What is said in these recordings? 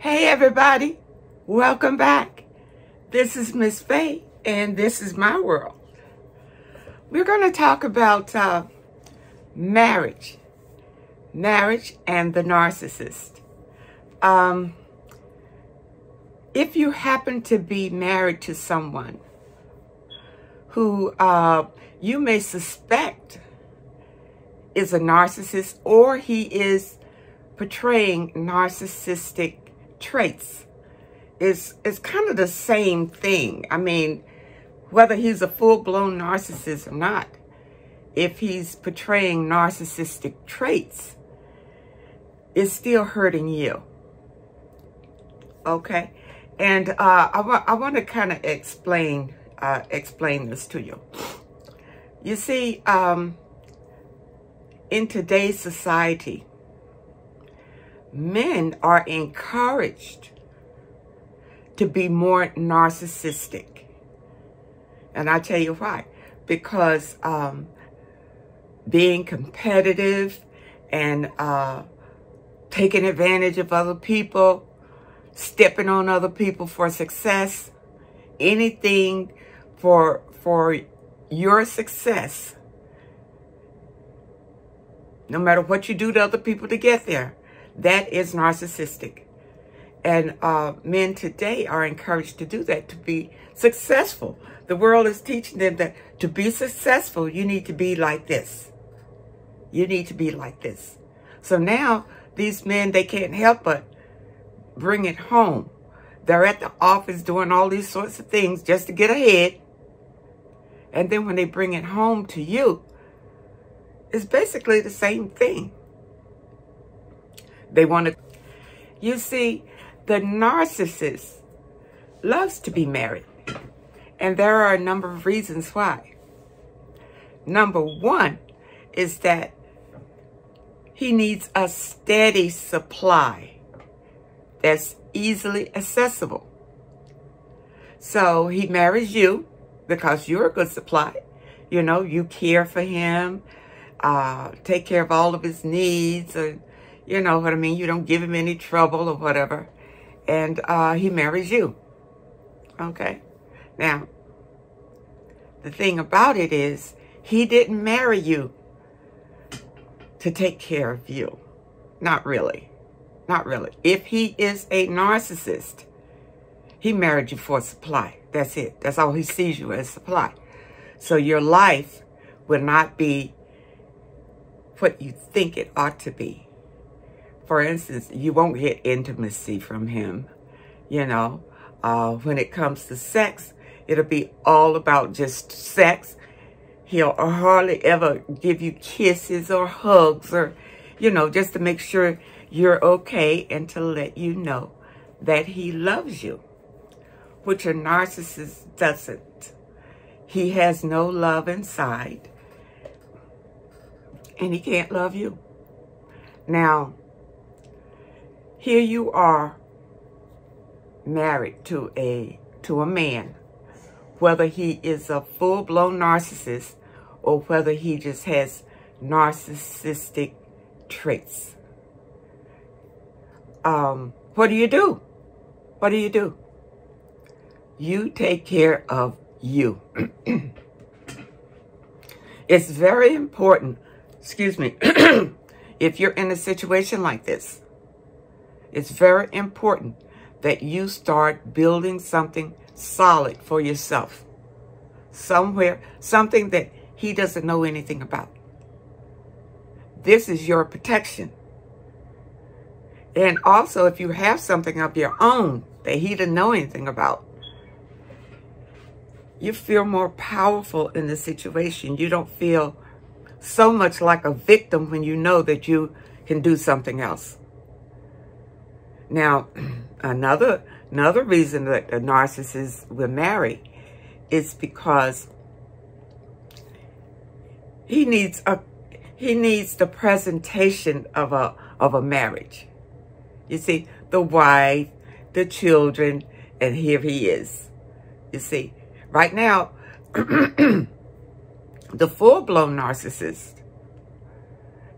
Hey everybody, welcome back. This is Miss Faye and this is my world. We're going to talk about marriage and the narcissist. If you happen to be married to someone who you may suspect is a narcissist, or he is portraying narcissistic traits, is kind of the same thing. I mean, whether he's a full-blown narcissist or not, if he's portraying narcissistic traits, it's still hurting you. Okay? And I want to kind of explain this to you. You see, in today's society, men are encouraged to be more narcissistic. And I'll tell you why. Because being competitive and taking advantage of other people, stepping on other people for success, anything for your success, no matter what you do to other people to get there, that is narcissistic. And men today are encouraged to do that, to be successful. The world is teaching them that to be successful, you need to be like this. You need to be like this. So now these men, they can't help but bring it home. They're at the office doing all these sorts of things just to get ahead. And then when they bring it home to you, it's basically the same thing. They want to... You see, the narcissist loves to be married. And there are a number of reasons why. Number one is that he needs a steady supply that's easily accessible. So he marries you because you're a good supply. You know, you care for him, take care of all of his needs, or you know what I mean? You don't give him any trouble or whatever. And he marries you. Okay? Now, the thing about it is, he didn't marry you to take care of you. Not really. Not really. If he is a narcissist, he married you for supply. That's it. That's all he sees you as, supply. So your life will not be what you think it ought to be. For instance, you won't get intimacy from him. You know, when it comes to sex, it'll be all about just sex. He'll hardly ever give you kisses or hugs or, you know, just to make sure you're okay and to let you know that he loves you, which a narcissist doesn't. He has no love inside, and he can't love you. Now, here you are married to a man, whether he is a full-blown narcissist or whether he just has narcissistic traits. What do you do? What do you do? You take care of you. It's very important, excuse me, if you're in a situation like this, it's very important that you start building something solid for yourself. Something that he doesn't know anything about. This is your protection. And also, if you have something of your own that he didn't know anything about, you feel more powerful in the situation. You don't feel so much like a victim when you know that you can do something else. Now, another reason that a narcissist will marry is because he needs the presentation of a marriage. You see, the wife, the children, and here he is. You see, right now, the full-blown narcissist,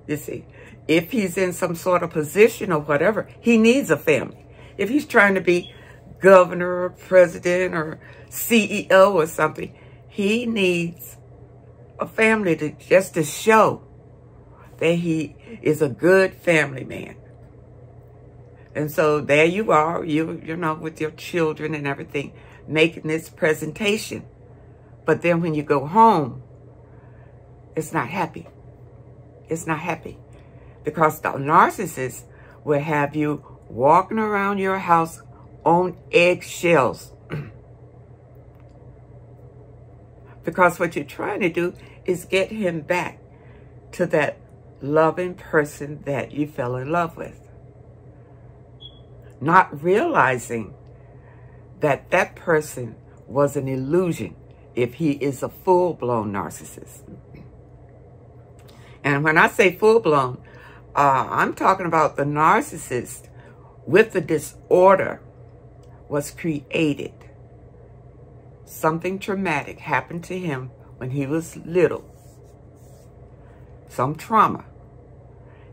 you see, if he's in some sort of position or whatever, he needs a family. if he's trying to be governor or president or CEO or something, he needs a family to show that he is a good family man. And so there you are, you know, with your children and everything, making this presentation. But then when you go home, it's not happy. It's not happy. Because the narcissist will have you walking around your house on eggshells. Because what you're trying to do is get him back to that loving person that you fell in love with. Not realizing that that person was an illusion if he is a full-blown narcissist. And when I say full-blown, I'm talking about the narcissist with the disorder was created. Something traumatic happened to him when he was little. Some trauma.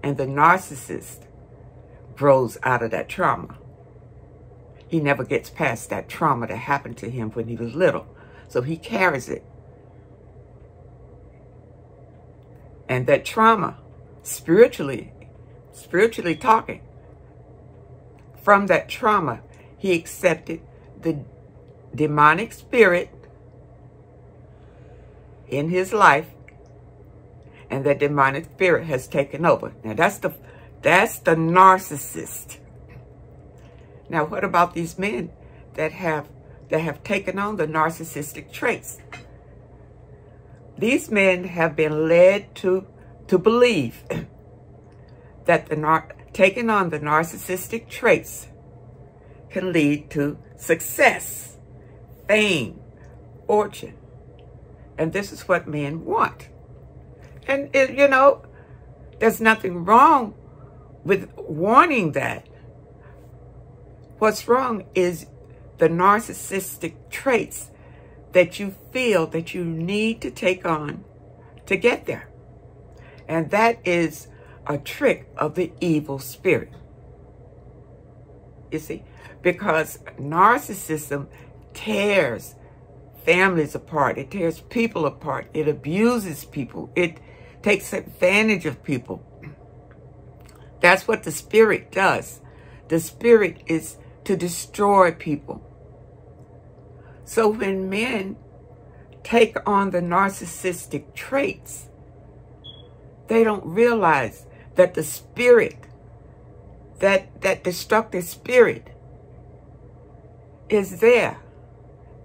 And the narcissist grows out of that trauma. He never gets past that trauma that happened to him when he was little. So he carries it. And that trauma, spiritually talking, from that trauma, he accepted the demonic spirit in his life, and that demonic spirit has taken over. Now that's the narcissist. Now what about these men that have taken on the narcissistic traits? These men have been led to believe that taking on the narcissistic traits can lead to success, fame, fortune. And this is what men want. And, you know, there's nothing wrong with wanting that. What's wrong is the narcissistic traits that you feel that you need to take on to get there. And that is a trick of the evil spirit. You see? Because narcissism tears families apart. It tears people apart. It abuses people. It takes advantage of people. That's what the spirit does. The spirit is to destroy people. So when men take on the narcissistic traits, they don't realize that the spirit, that destructive spirit, is there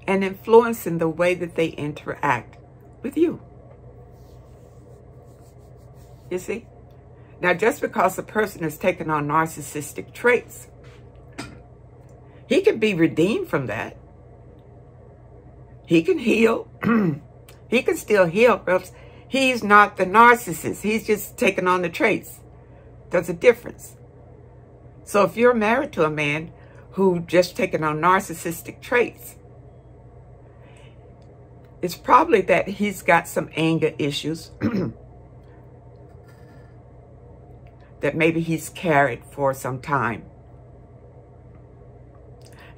and influencing the way that they interact with you. You see? Now, just because a person has taken on narcissistic traits, he can be redeemed from that. He can heal. He can still heal. He's not the narcissist. He's just taking on the traits. There's a difference. So if you're married to a man who just taken on narcissistic traits, it's probably that he's got some anger issues that maybe he's carried for some time.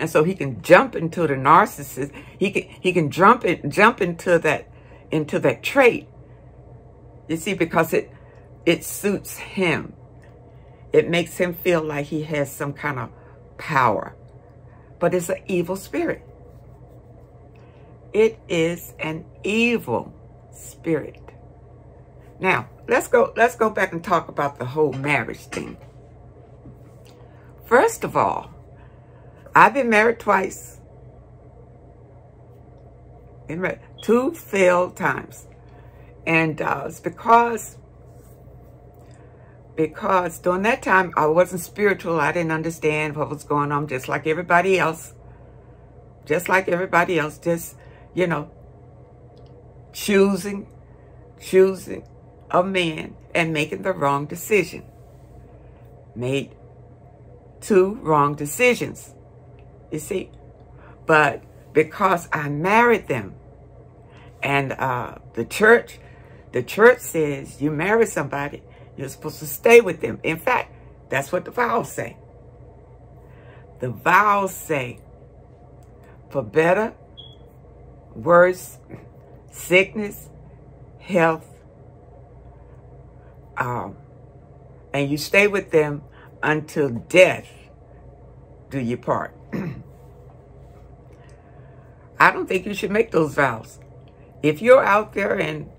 And so he can jump into the narcissist. He can jump into that trait. You see, because it suits him. It makes him feel like he has some kind of power. But it's an evil spirit. It is an evil spirit. Now, let's go back and talk about the whole marriage thing. First of all, I've been married twice. Two failed times. And it's because during that time, I wasn't spiritual. I didn't understand what was going on, just like everybody else. Just like everybody else, just, you know, choosing a man and making the wrong decision. Made two wrong decisions, you see. But because I married them, and the church says you marry somebody, you're supposed to stay with them. In fact, that's what the vows say. The vows say, for better, worse, sickness, health, and you stay with them until death do you part. I don't think you should make those vows. If you're out there and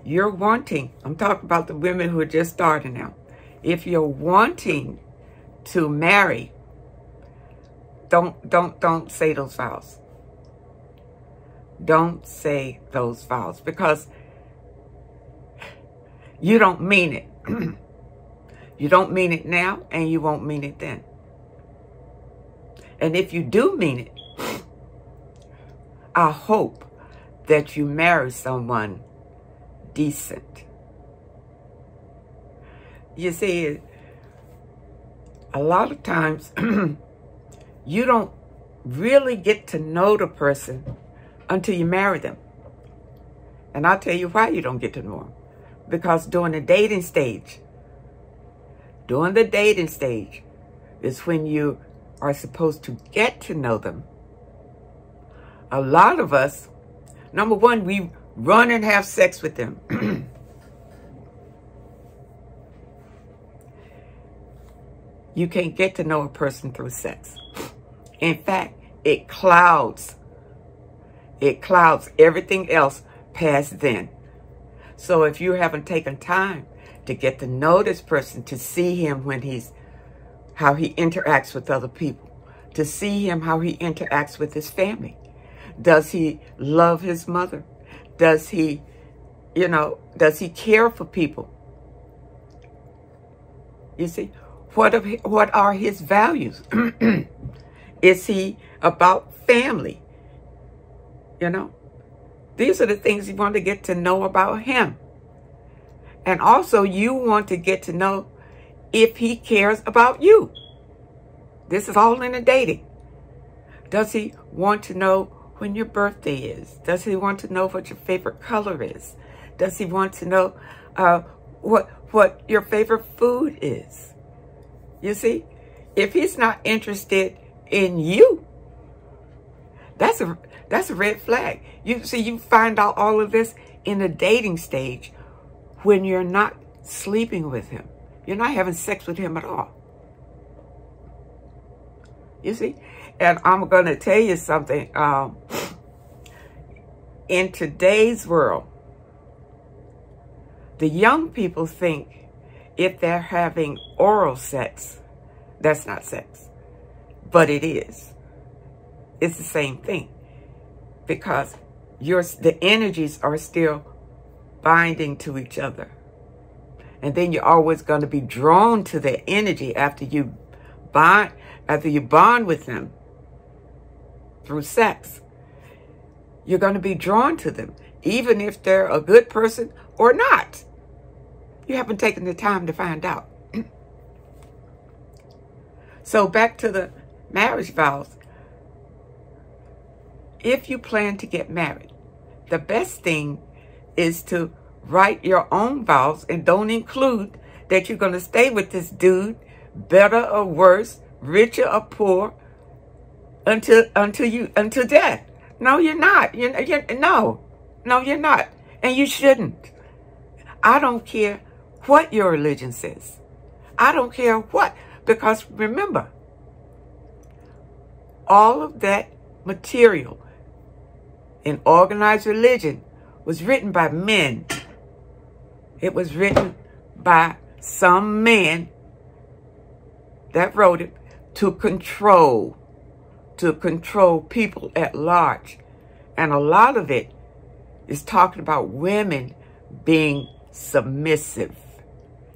you're wanting, I'm talking about the women who are just starting now. If you're wanting to marry, don't say those vows. Don't say those vows because you don't mean it. You don't mean it now, and you won't mean it then. And if you do mean it, I hope that you marry someone decent. You see, a lot of times you don't really get to know the person until you marry them. And I'll tell you why you don't get to know them. Because during the dating stage is when you are supposed to get to know them. A lot of us, number one, we run and have sex with them. You can't get to know a person through sex. In fact, it clouds everything else past then. So if you haven't taken time to get to know this person, to see him how he interacts with other people, to see him how he interacts with his family. Does he love his mother? Does he care for people? You see, what are his values? Is he about family? You know, these are the things you want to get to know about him. And also you want to get to know if he cares about you. This is all in the dating. Does he want to know when your birthday is? Does he want to know what your favorite color is? Does he want to know what your favorite food is? You see, if he's not interested in you, that's a red flag. You see, you find out all of this in the dating stage when you're not sleeping with him. You're not having sex with him at all. You see? And I'm going to tell you something. In today's world, the young people think if they're having oral sex, that's not sex. But it is. It's the same thing. Because the energies are still binding to each other. And then you're always going to be drawn to their energy after you bond with them through sex. You're going to be drawn to them, even if they're a good person or not. You haven't taken the time to find out. So back to the marriage vows. If you plan to get married, the best thing is to write your own vows and don't include that you're going to stay with this dude, better or worse, richer or poor, until death. No, you're not. No, you're not. And you shouldn't. I don't care what your religion says. I don't care what. Because remember, all of that material in organized religion was written by men. It was written by some man that wrote it to control people at large. And a lot of it is talking about women being submissive.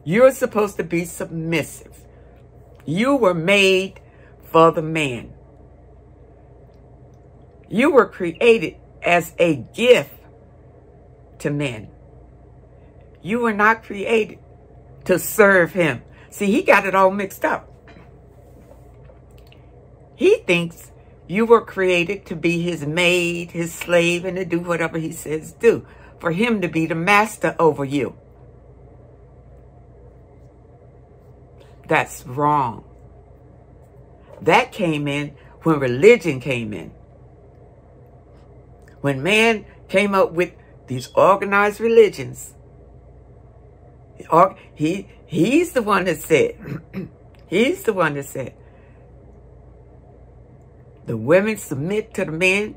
You're supposed to be submissive. You were made for the man. You were created as a gift to men. You were not created to serve him. See, he got it all mixed up. He thinks you were created to be his maid, his slave, and to do whatever he says do. For him to be the master over you. That's wrong. That came in when religion came in. When man came up with these organized religions, he's the one that said, he's the one that said, the women submit to the men,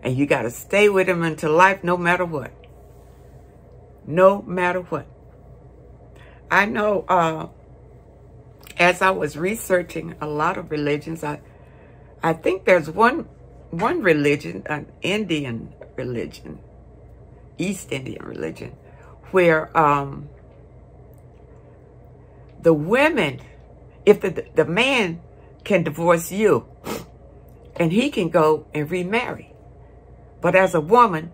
and you got to stay with them until life, no matter what. No matter what. I know, as I was researching a lot of religions, I think there's one religion, an Indian religion, East Indian religion, where the women, if the man can divorce you, and he can go and remarry. But as a woman,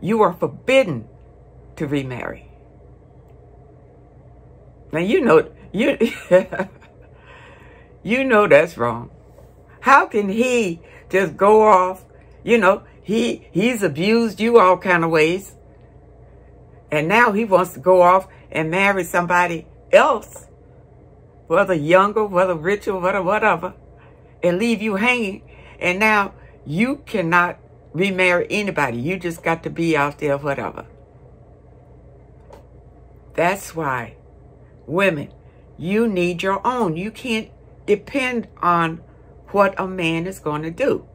you are forbidden to remarry. Now, you know that's wrong. How can he just go off, he's abused you all kind of ways, and now he wants to go off and marry somebody else, whether younger, whether richer, whatever, and leave you hanging, and now you cannot remarry anybody. You just got to be out there, whatever. That's why, women, you need your own. You can't depend on what a man is going to do.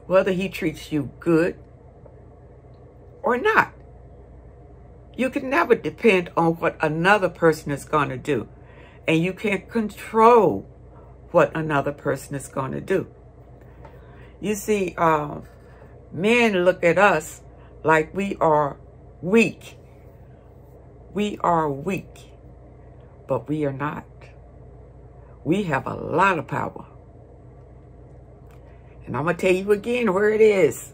Whether he treats you good or not. You can never depend on what another person is going to do. And you can't control what another person is going to do. You see, men look at us like we are weak. We are weak, but we are not. We have a lot of power. And I'm going to tell you again where it is.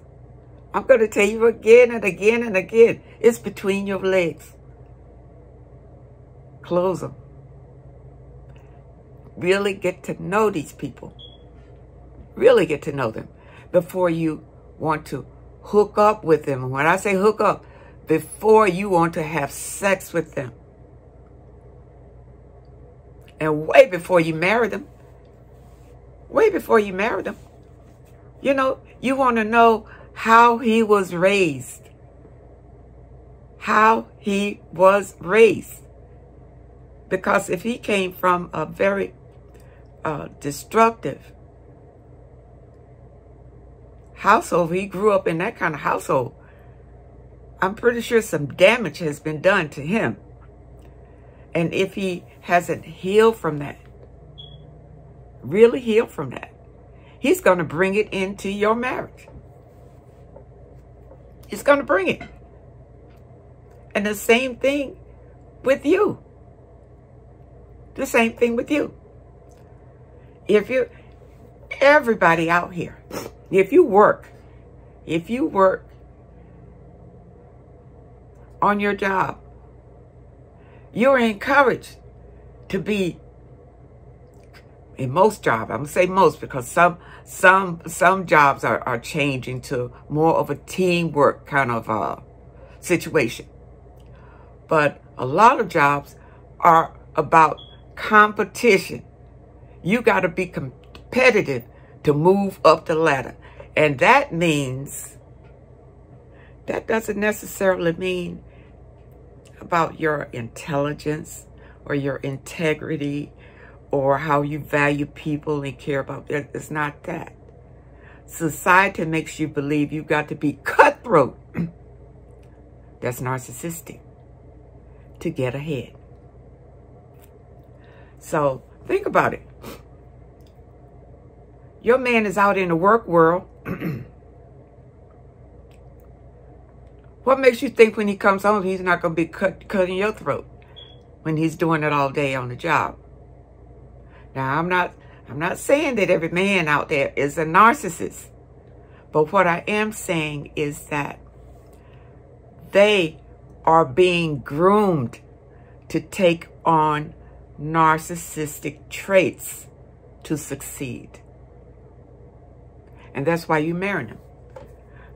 I'm going to tell you again and again and again. It's between your legs. Close them. Really get to know these people. Really get to know them before you want to hook up with them. And when I say hook up, before you want to have sex with them. And way before you marry them. Way before you marry them. You want to know how he was raised. How he was raised. Because if he came from a very destructive household, he grew up in that kind of household, I'm pretty sure some damage has been done to him. And if he hasn't healed from that, really healed from that, he's going to bring it into your marriage. He's going to bring it. And the same thing with you. The same thing with you. Everybody out here, if you work on your job, you're encouraged to be, in most jobs, I'm going to say most because some jobs are changing to more of a teamwork kind of situation. But a lot of jobs are about competition. You got to be competitive to move up the ladder. And that doesn't necessarily mean about your intelligence or your integrity or how you value people and care about them. It's not that. Society makes you believe you've got to be cutthroat. That's narcissistic to get ahead. So think about it. Your man is out in the work world. What makes you think when he comes home he's not going to be cutting your throat when he's doing it all day on the job? Now, I'm not saying that every man out there is a narcissist. But what I am saying is that they are being groomed to take on narcissistic traits to succeed. And that's why you marry them.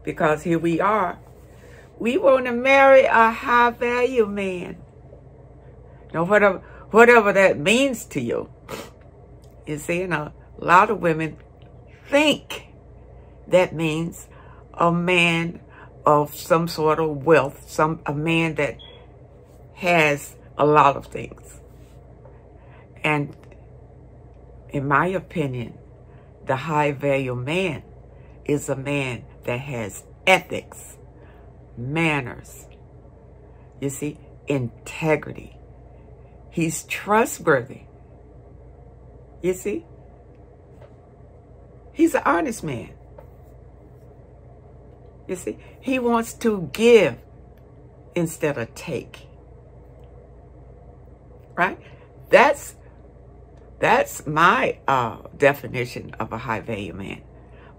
Because here we are. We want to marry a high-value man. Now, whatever that means to you, You see, and a lot of women think that means a man of some sort of wealth, a man that has a lot of things. And in my opinion, the high value man is a man that has ethics, manners, you see, integrity. He's trustworthy. You see? He's an honest man. You see? He wants to give instead of take. Right? That's my definition of a high value man.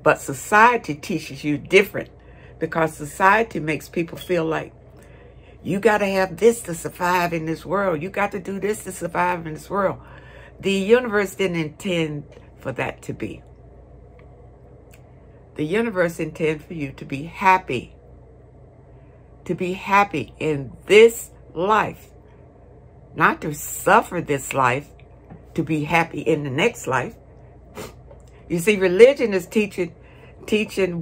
But society teaches you different, because society makes people feel like you got to have this to survive in this world. You got to do this to survive in this world. The universe didn't intend for that to be. The universe intends for you to be happy. To be happy in this life. Not to suffer this life, to be happy in the next life. You see, religion is teaching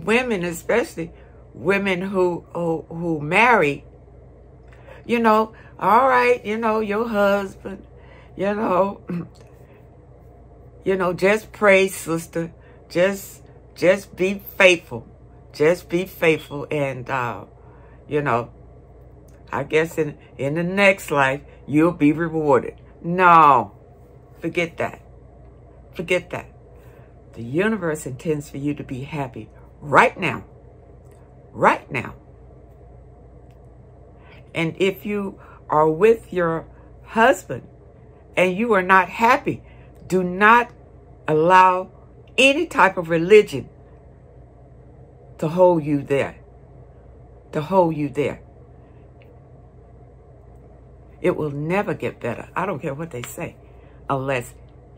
women, especially women who marry, you know, all right, you know, your husband, you know, just pray, sister, just be faithful, and you know, I guess in the next life you'll be rewarded. No, forget that. Forget that. The universe intends for you to be happy right now. Right now. And if you are with your husband and you are not happy, do not allow any type of religion to hold you there. To hold you there. It will never get better. I don't care what they say. Unless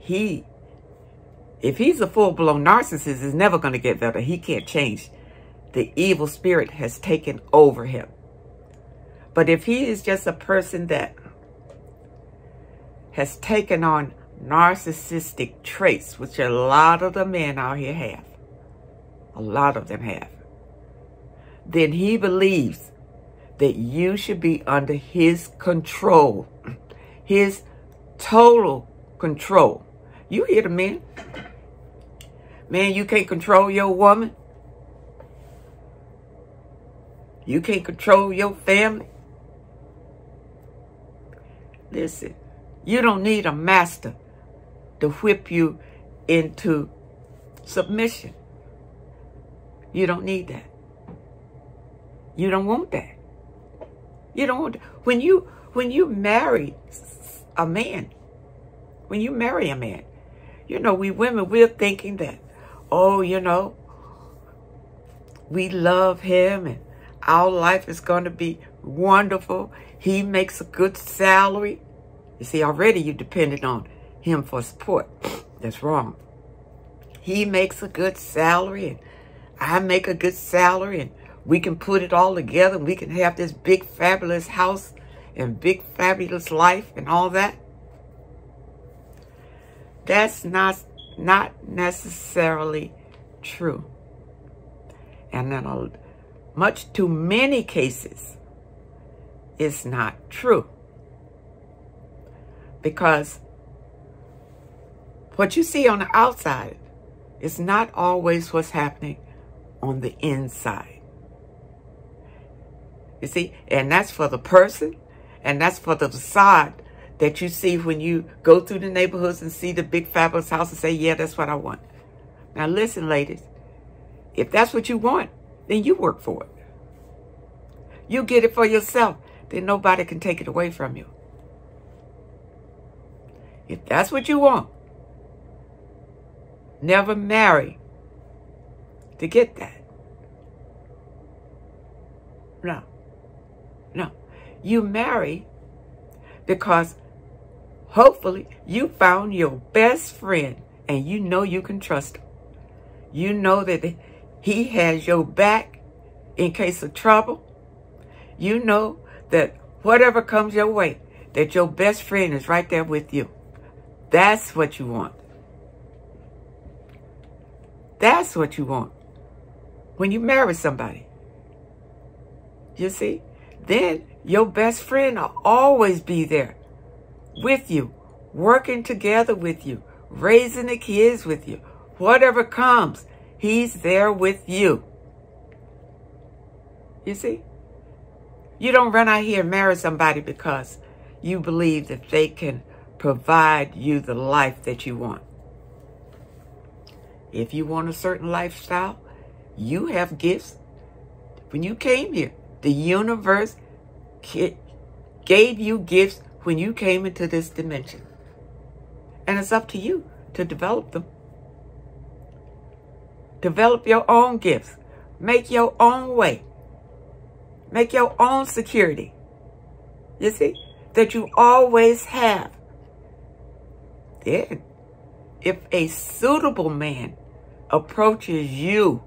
if he's a full-blown narcissist, it's never going to get better. He can't change. The evil spirit has taken over him. But if he is just a person that has taken on narcissistic traits, which a lot of the men out here have, a lot of them have, then he believes that you should be under his control, his total control. You hear the men? Man, you can't control your woman. You can't control your family. Listen, you don't need a master to whip you into submission. You don't need that. You don't want that. You don't want that. When you marry a man, you know, we women, we're thinking that, oh, you know, we love him and our life is going to be wonderful. He makes a good salary. You see, already you depended on him for support. That's wrong. He makes a good salary and I make a good salary and we can put it all together and we can have this big fabulous house and big fabulous life and all that. That's not necessarily true. And in much too many cases, it's not true. Because what you see on the outside is not always what's happening on the inside. You see, and that's for the person, and that's for the facade that you see when you go through the neighborhoods and see the big fabulous house and say, yeah, that's what I want. Now listen, ladies, if that's what you want, then you work for it. You get it for yourself, then nobody can take it away from you. If that's what you want, never marry to get that. No. No. You marry because hopefully you found your best friend and you know you can trust him. You know that he has your back in case of trouble. You know that whatever comes your way, that your best friend is right there with you. That's what you want. That's what you want when you marry somebody. You see? Then your best friend will always be there with you, working together with you, raising the kids with you. Whatever comes, he's there with you. You see? You don't run out here and marry somebody because you believe that they can provide you the life that you want. If you want a certain lifestyle, you have gifts. When you came here, the universe gave you gifts when you came into this dimension. And it's up to you to develop them. Develop your own gifts. Make your own way. Make your own security. You see? That you always have. Then, if a suitable man approaches you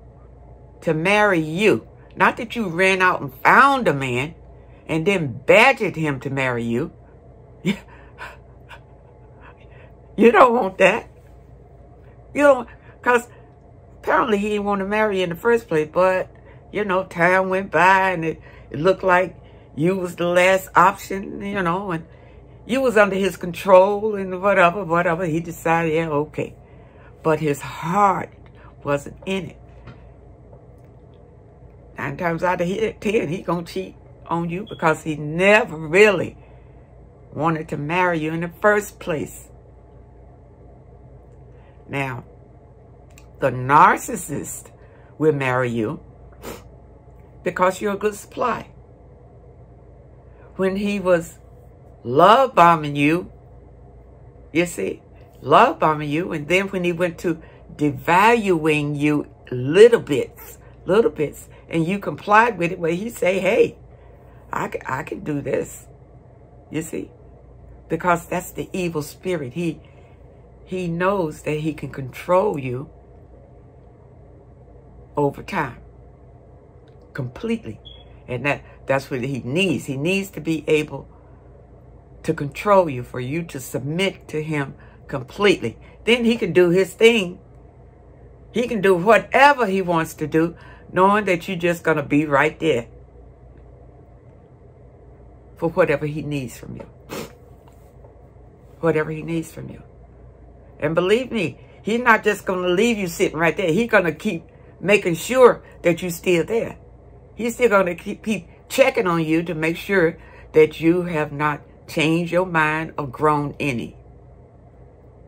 to marry you, not that you ran out and found a man and then badgered him to marry you. You don't want that. You don't, because apparently he didn't want to marry you in the first place, but, you know, time went by and it looked like you was the last option, you know, and you was under his control and whatever. He decided, yeah, okay. But his heart wasn't in it. 9 times out of 10, he gonna cheat on you because he never really wanted to marry you in the first place. Now, the narcissist will marry you because you're a good supply. When he was love bombing you, you see, love bombing you, and then when he went to devaluing you little bits, and you complied with it, where he say, hey, I can do this, you see, because that's the evil spirit. He knows that he can control you over time, completely, and that's what he needs. He needs to be able to control you, for you to submit to him completely. Then he can do his thing. He can do whatever he wants to do, knowing that you're just going to be right there for whatever he needs from you. Whatever he needs from you. And believe me, he's not just going to leave you sitting right there. He's going to keep making sure that you're still there. He's still going to keep checking on you to make sure that you have not changed your mind or grown any.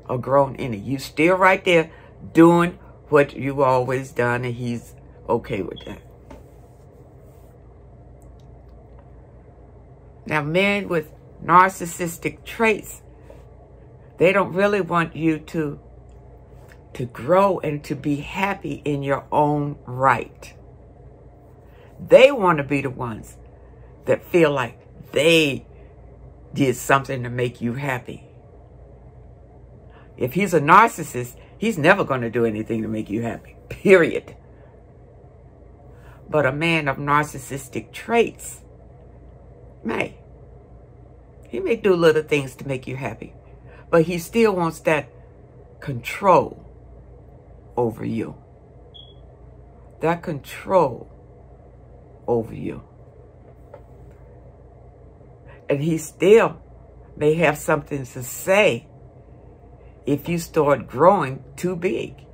You still right there doing what you've always done, and he's okay with that. Now, men with narcissistic traits, they don't really want you to grow and to be happy in your own right. They want to be the ones that feel like they did something to make you happy. If he's a narcissist, he's never going to do anything to make you happy, period. But a man of narcissistic traits he may do little things to make you happy, but he still wants that control over you. That control over you. And he still may have something to say if you start growing too big.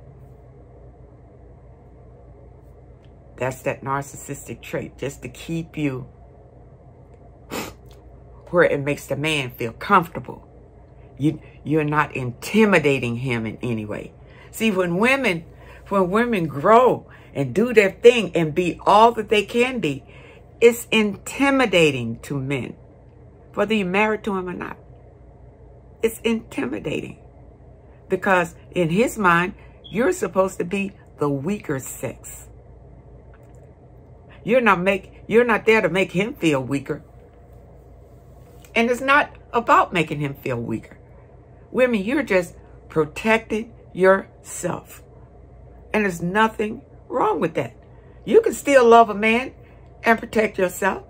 That's that narcissistic trait, just to keep you where it makes the man feel comfortable. You're not intimidating him in any way. See, when women grow and do their thing and be all that they can be, it's intimidating to men, whether you're married to him or not. It's intimidating because in his mind, you're supposed to be the weaker sex. You're not there to make him feel weaker. And it's not about making him feel weaker. Women, you're just protecting yourself. And there's nothing wrong with that. You can still love a man and protect yourself.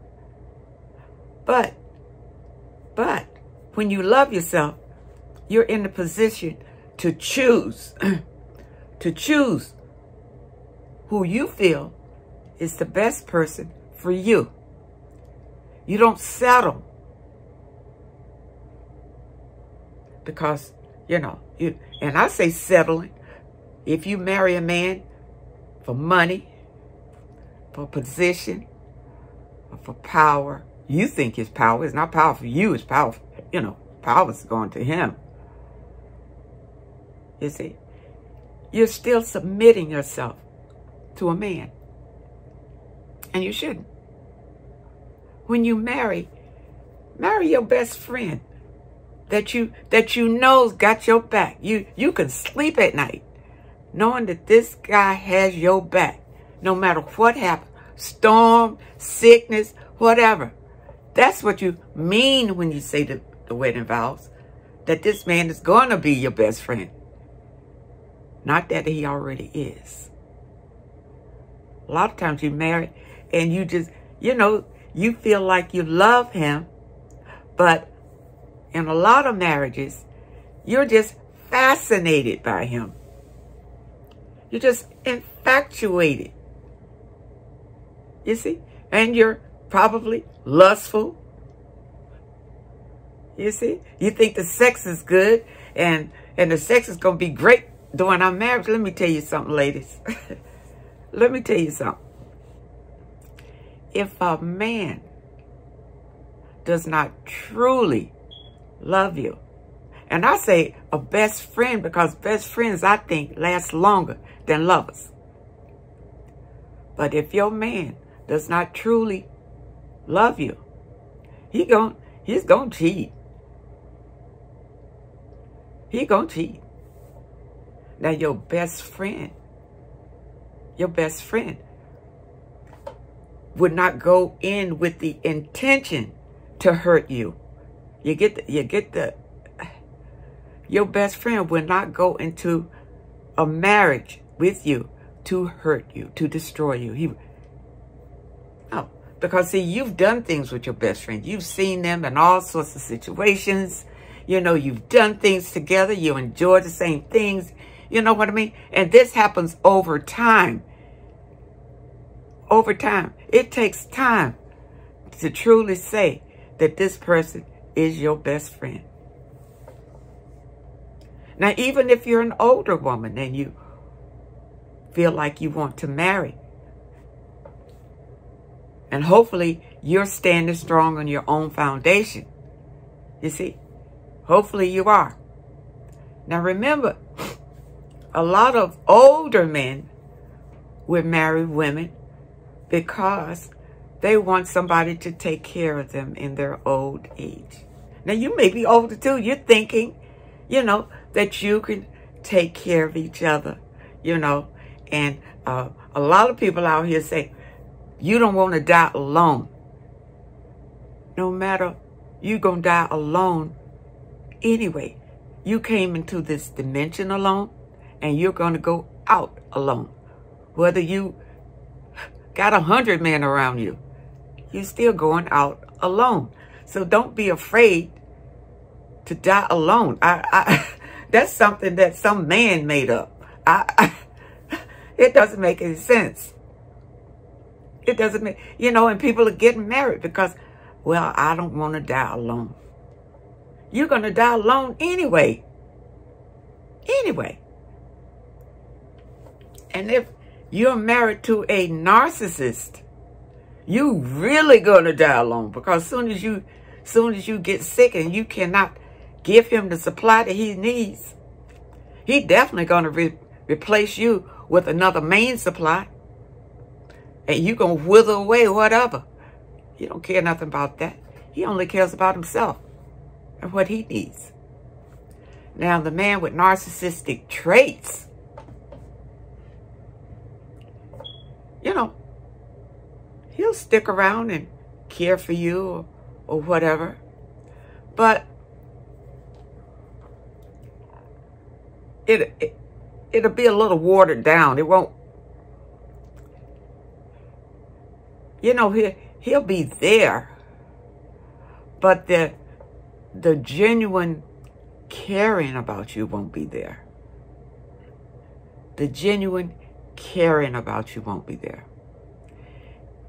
But when you love yourself, you're in the position to choose, who you feel is the best person for you. You don't settle because, and I say settling. If you marry a man for money, for position, or for power, you think it's power. It's not power for you. It's power, power is going to him. You see, you're still submitting yourself to a man. And you shouldn't. When you marry your best friend that you know's got your back. You can sleep at night knowing that this guy has your back, no matter what happens, storm, sickness, whatever. That's what you mean when you say the wedding vows, that this man is going to be your best friend. Not that he already is. A lot of times you marry and you just, you feel like you love him, but in a lot of marriages, you're just fascinated by him. You're just infatuated. You see? And you're probably lustful. You see? You think the sex is good and the sex is going to be great during our marriage. Let me tell you something, ladies. Let me tell you something. If a man does not truly love you, and I say a best friend because best friends, I think, last longer than lovers. But if your man does not truly love you, he's gonna cheat. He's gonna cheat. Now your best friend would not go in with the intention to hurt you. Your best friend will not go into a marriage with you to hurt you, to destroy you. No, because see, you've done things with your best friend. You've seen them in all sorts of situations. You've done things together. You enjoy the same things. You know what I mean? And this happens over time. Over time. It takes time to truly say that this person is your best friend. Now, even if you're an older woman and you feel like you want to marry, and hopefully you're standing strong on your own foundation, you see, hopefully you are. Now, remember, a lot of older men would marry women because they want somebody to take care of them in their old age. Now, you may be older too. You're thinking, that you can take care of each other, And a lot of people out here say, you don't want to die alone. No matter, you're going to die alone anyway. You came into this dimension alone, and you're going to go out alone. Whether you got 100 men around you, you're still going out alone. So don't be afraid to die alone. That's something that some man made up. It doesn't make any sense. It doesn't make, and people are getting married because, well, I don't want to die alone. You're going to die alone anyway. Anyway. And if you're married to a narcissist, you really going to die alone, because soon as you get sick and you cannot give him the supply that he needs, he definitely going to replace you with another main supply, and you're going to wither away, whatever. He don't care nothing about that. He only cares about himself and what he needs. Now, the man with narcissistic traits, he'll stick around and care for you or whatever. But it'll be a little watered down. It won't, he'll be there. But the genuine caring about you won't be there. The genuine caring about you won't be there.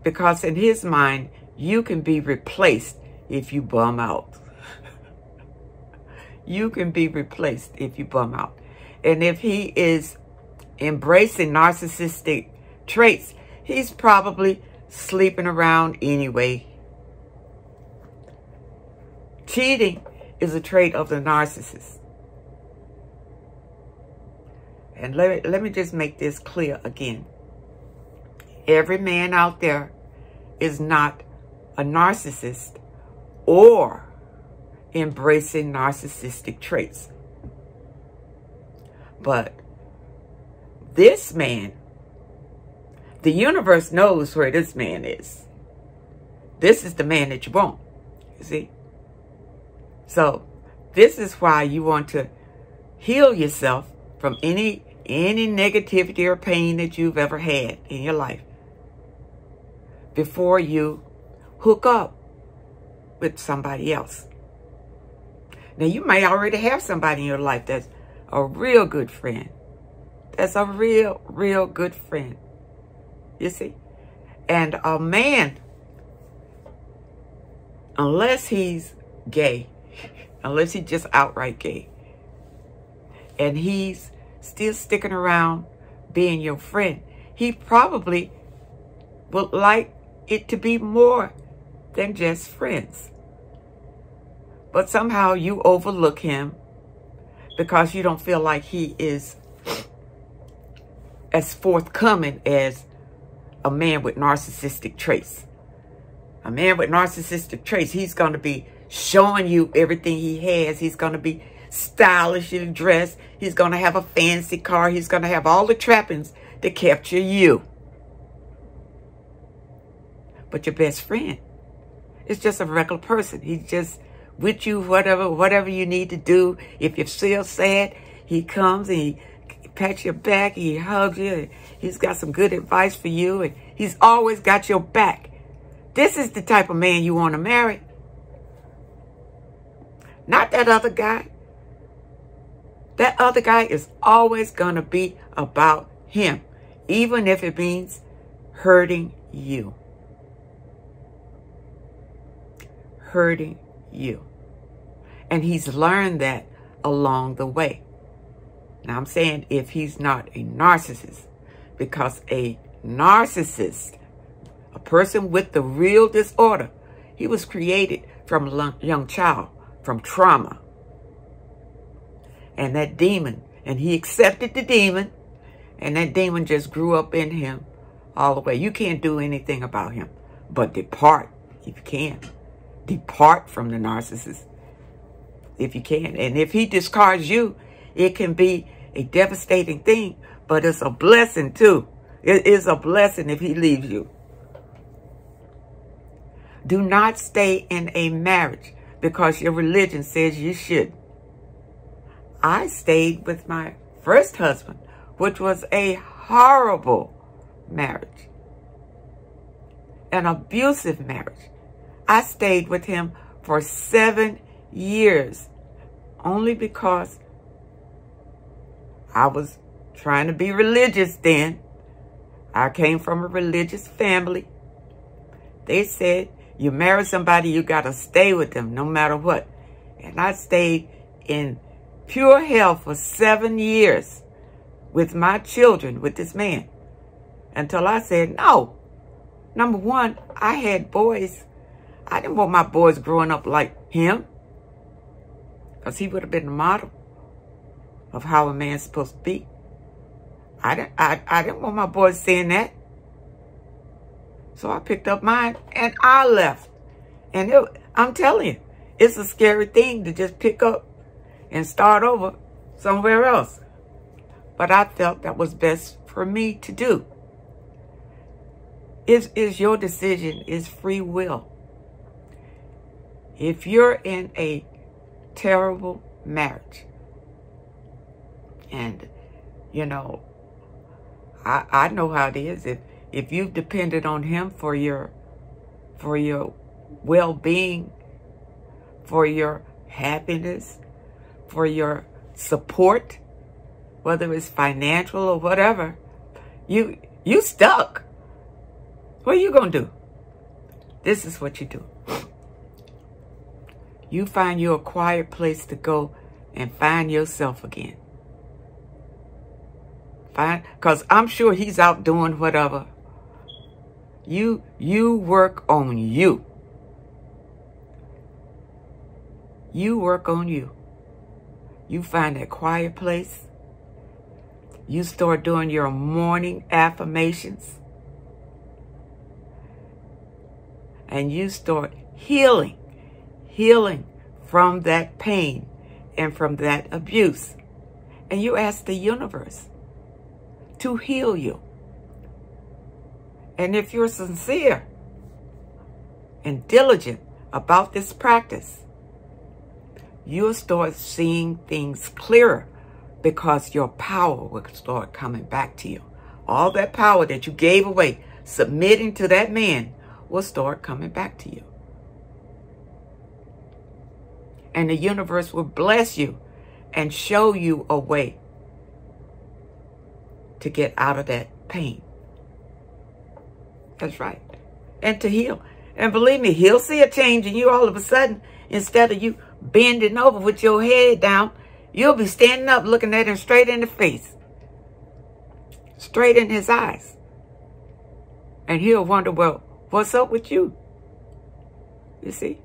Because in his mind, you can be replaced if you bum out. You can be replaced if you bum out. And if he is embracing narcissistic traits, he's probably sleeping around anyway. Cheating is a trait of the narcissist. And let me just make this clear again. Every man out there is not a narcissist or embracing narcissistic traits. But this man, the universe knows where this man is. This is the man that you want, you see? So this is why you want to heal yourself from any negativity or pain that you've ever had in your life before you hook up with somebody else. Now, you may already have somebody in your life that's a real good friend. That's a real good friend. You see? And a man, unless he's gay, unless he's just outright gay, and he's still sticking around being your friend, he probably would like it to be more than just friends. But somehow you overlook him because you don't feel like he is as forthcoming as a man with narcissistic traits. A man with narcissistic traits, he's going to be showing you everything he has. He's going to be stylishly dressed. He's going to have a fancy car. He's going to have all the trappings to capture you. But your best friend is just a regular person. He's just with you, whatever you need to do. If you're still sad, he comes and he pats your back, he hugs you, and he's got some good advice for you, and he's always got your back. This is the type of man you want to marry. Not that other guy. That other guy is always going to be about him, even if it means hurting you. Hurting you. And he's learned that along the way. Now, I'm saying if he's not a narcissist, because a narcissist, a person with the real disorder, he was created from a young child, from trauma. And that demon, and he accepted the demon, and that demon just grew up in him all the way. You can't do anything about him, but depart if you can. Depart from the narcissist if you can. And if he discards you, it can be a devastating thing, but it's a blessing too. It is a blessing if he leaves you. Do not stay in a marriage because your religion says you should. I stayed with my first husband, which was a horrible marriage, an abusive marriage. I stayed with him for 7 years only because I was trying to be religious then. I came from a religious family. They said, you marry somebody, you got to stay with them no matter what. And I stayed in pure hell for 7 years with my children, with this man, until I said, no. Number one, I had boys. I didn't want my boys growing up like him, because he would have been the model of how a man's supposed to be. I didn't want my boys saying that. So I picked up mine and I left. And I'm telling you, it's a scary thing to just pick up and start over somewhere else. But I felt that was best for me to do. Is your decision, is free will. If you're in a terrible marriage, and, you know, I know how it is. If you've depended on him for your well-being, for your happiness, for your support, whether it's financial or whatever, You stuck. What are you going to do? This is what you do. You find you a quiet place to go and find yourself again. Because I'm sure he's out doing whatever. You work on you. You work on you. You find that quiet place. You start doing your morning affirmations. And you start healing from that pain and from that abuse. And you ask the universe to heal you. And if you're sincere and diligent about this practice, you'll start seeing things clearer because your power will start coming back to you. All that power that you gave away, submitting to that man, will start coming back to you. And the universe will bless you and show you a way to get out of that pain. That's right. And to heal. And believe me, he'll see a change in you all of a sudden. Instead of you bending over with your head down, you'll be standing up looking at him straight in the face. Straight in his eyes. And he'll wonder, well, what's up with you? You see?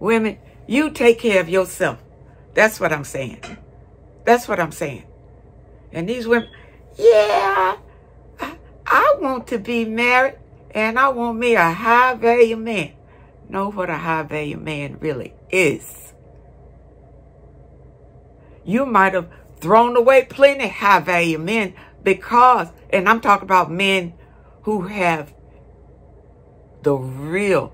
Women, you take care of yourself. That's what I'm saying. That's what I'm saying. And these women, yeah, I want to be married and I want me a high value man. Know what a high value man really is. You might have thrown away plenty high value men because, and I'm talking about men who have the real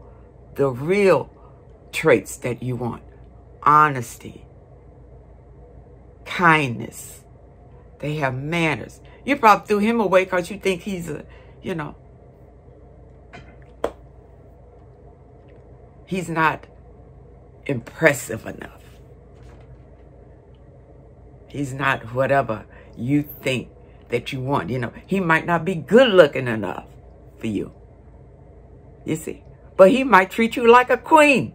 traits that you want. Honesty, kindness. They have manners. You probably threw him away because you think he's a, you know, he's not impressive enough. He's not whatever you think that you want. You know, he might not be good looking enough for you. You see? But he might treat you like a queen.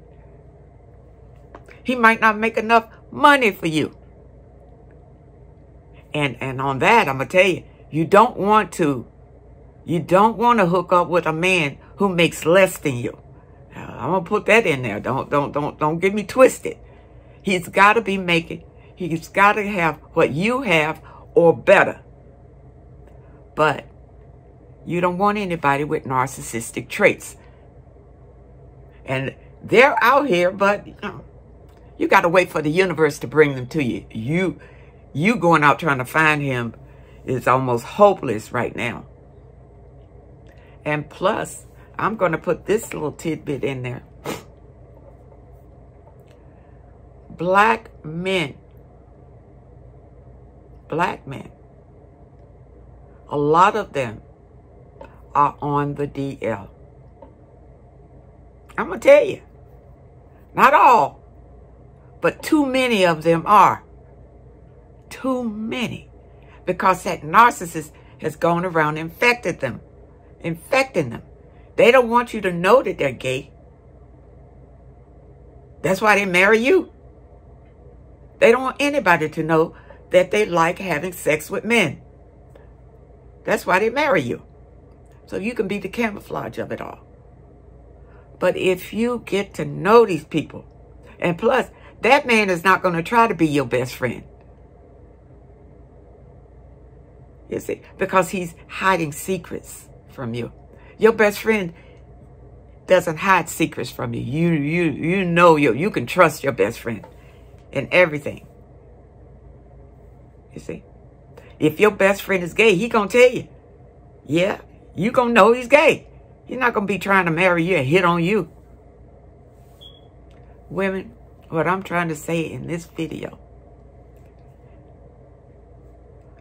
He might not make enough money for you. And on that, I'm going to tell you, you don't want to hook up with a man who makes less than you. I'm going to put that in there. Don't get me twisted. He's got to have what you have or better. But you don't want anybody with narcissistic traits. And they're out here, but you got to wait for the universe to bring them to you. You going out trying to find him is almost hopeless right now. And plus, I'm going to put this little tidbit in there. Black men, a lot of them are on the DL. I'm going to tell you, not all, but too many of them are. Too many. Because that narcissist has gone around and infecting them. They don't want you to know that they're gay. That's why they marry you. They don't want anybody to know that they like having sex with men. That's why they marry you. So you can be the camouflage of it all. But if you get to know these people, and plus, that man is not going to try to be your best friend. You see, because he's hiding secrets from you. Your best friend doesn't hide secrets from you. You know you can trust your best friend in everything. You see, if your best friend is gay, he gonna tell you. Yeah, you gonna know he's gay. He's not gonna be trying to marry you and hit on you. Women, what I'm trying to say in this video,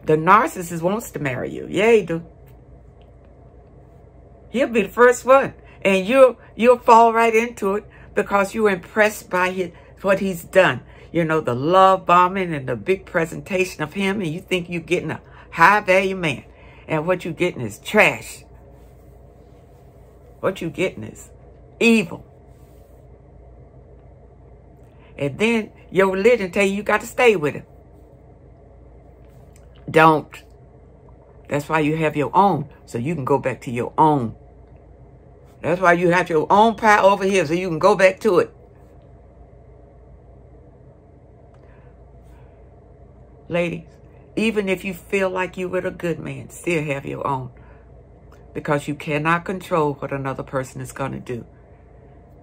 the narcissist wants to marry you. Yeah, he do. He'll be the first one. And you'll fall right into it because you're impressed by what he's done. You know, the love bombing and the big presentation of him. And you think you're getting a high value man. And what you getting is trash. What you getting is evil. And then your religion tell you got to stay with him. Don't. That's why you have your own, so you can go back to your own. That's why you have your own power over here, so you can go back to it. Ladies, even if you feel like you with a good man, still have your own. Because you cannot control what another person is going to do.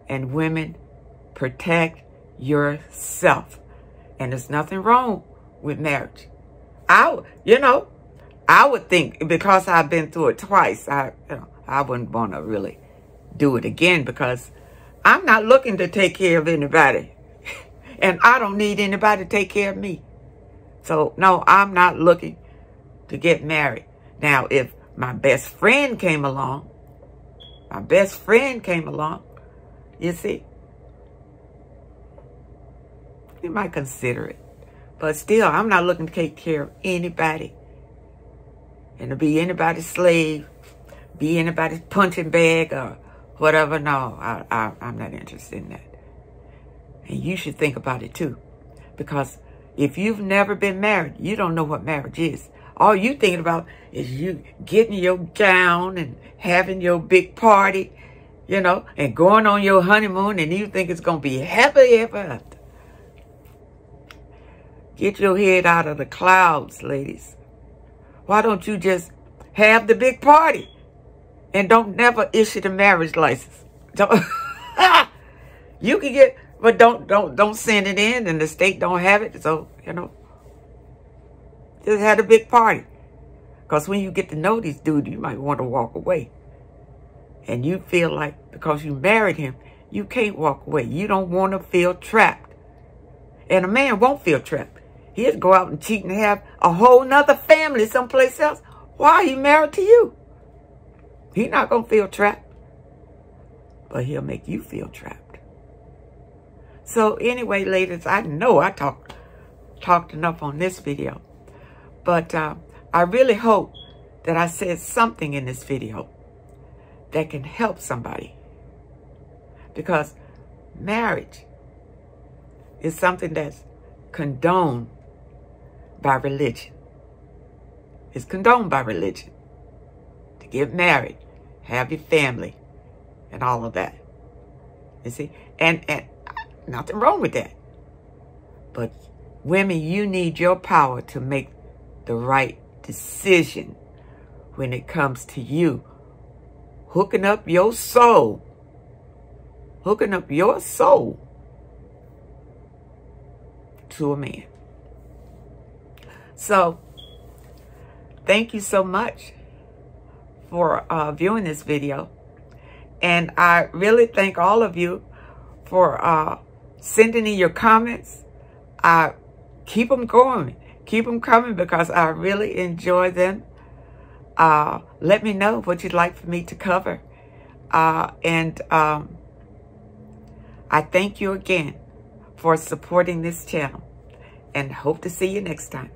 And women, protect yourself. And there's nothing wrong with marriage. I would think, because I've been through it twice, I wouldn't want to really do it again, because I'm not looking to take care of anybody. And I don't need anybody to take care of me. So, no, I'm not looking to get married. Now, if my best friend came along, you see, you might consider it. But still, I'm not looking to take care of anybody. And to be anybody's slave, be anybody's punching bag or whatever. No, I'm not interested in that. And you should think about it too. Because if you've never been married, you don't know what marriage is. All you thinking about is you getting your gown and having your big party, you know, and going on your honeymoon, and you think it's going to be happy ever after. Get your head out of the clouds, ladies. Why don't you just have the big party and don't never issue the marriage license? You can get, but don't send it in, and the state don't have it. So, you know, just have a big party. Because when you get to know this dude, you might want to walk away. And you feel like because you married him, you can't walk away. You don't want to feel trapped. And a man won't feel trapped. He'll go out and cheat and have a whole nother family someplace else. Why are you married to you? He's not going to feel trapped. But he'll make you feel trapped. So anyway, ladies, I know I talked enough on this video. But I really hope that I said something in this video that can help somebody. Because marriage is something that's condoned by religion. It's condoned by religion to get married, have your family, and all of that. You see? And nothing wrong with that. But women, you need your power to make the right decision when it comes to you hooking up your soul. Hooking up your soul to a man. So, thank you so much for viewing this video. And I really thank all of you for sending in your comments. Keep them going. Keep them coming, because I really enjoy them. Let me know what you'd like for me to cover. And I thank you again for supporting this channel, and hope to see you next time.